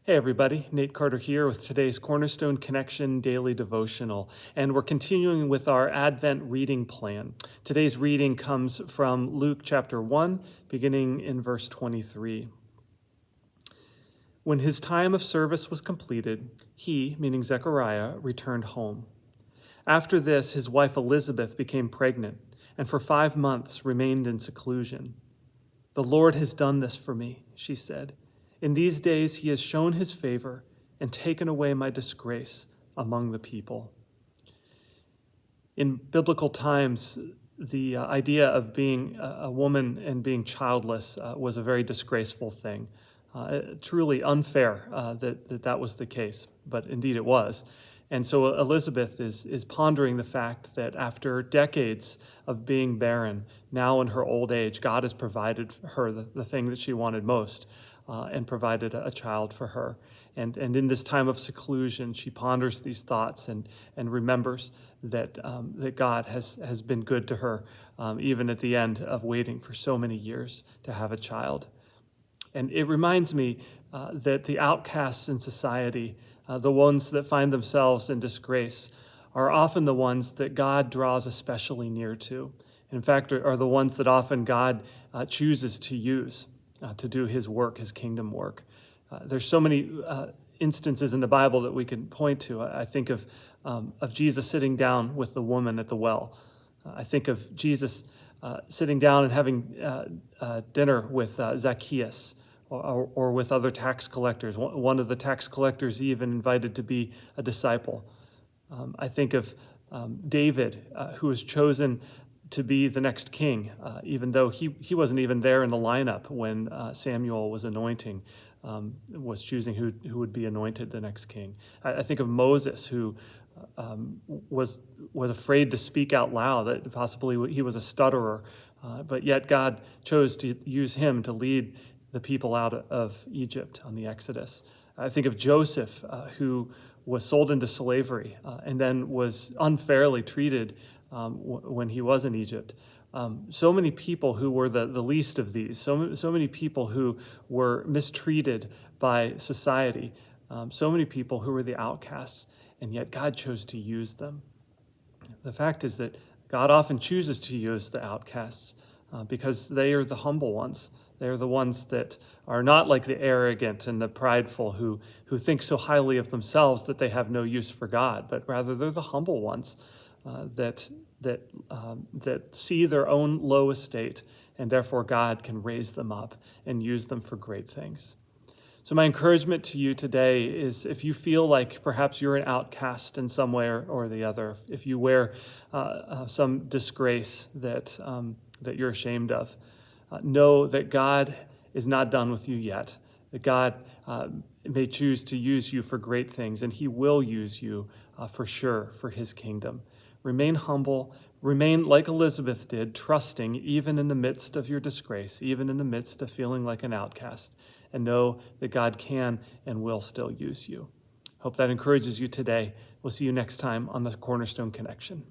Hey everybody, Nate Carter here with today's Cornerstone Connection Daily Devotional, and we're continuing with our Advent reading plan. Today's reading comes from Luke chapter 1, beginning in verse 23. When his time of service was completed, he, meaning Zechariah, returned home. After this, his wife Elizabeth became pregnant, and for 5 months remained in seclusion. "The Lord has done this for me," she said. "In these days he has shown his favor and taken away my disgrace among the people." In biblical times, the idea of being a woman and being childless was a very disgraceful thing. Truly unfair that was the case, but indeed it was. And so Elizabeth is pondering the fact that after decades of being barren, now in her old age, God has provided her the thing that she wanted most, and provided a child for her. And in this time of seclusion, she ponders these thoughts and remembers that God has been good to her, even at the end of waiting for so many years to have a child. And it reminds me that the outcasts in society, the ones that find themselves in disgrace, are often the ones that God draws especially near to. In fact, are the ones that often God chooses to use to do his work, his kingdom work. There's so many instances in the Bible that we can point to. I think of Jesus sitting down with the woman at the well. I think of Jesus sitting down and having dinner with Zacchaeus or with other tax collectors. One of the tax collectors he even invited to be a disciple. I think of David, who was chosen to be the next king, even though he wasn't even there in the lineup when Samuel was was choosing who would be anointed the next king. I think of Moses, who was afraid to speak out loud, that possibly he was a stutterer, but yet God chose to use him to lead the people out of Egypt on the Exodus. I think of Joseph, who was sold into slavery and then was unfairly treated when he was in Egypt. So many people who were the least of these, so many people who were mistreated by society, so many people who were the outcasts, and yet God chose to use them. The fact is that God often chooses to use the outcasts because they are the humble ones. They're the ones that are not like the arrogant and the prideful who think so highly of themselves that they have no use for God, but rather they're the humble ones that see their own low estate, and therefore God can raise them up and use them for great things. So my encouragement to you today is, if you feel like perhaps you're an outcast in some way or the other, if you wear some disgrace that you're ashamed of, know that God is not done with you yet, that God may choose to use you for great things, and he will use you for sure for his kingdom. Remain humble, remain like Elizabeth did, trusting even in the midst of your disgrace, even in the midst of feeling like an outcast, and know that God can and will still use you. Hope that encourages you today. We'll see you next time on the Cornerstone Connection.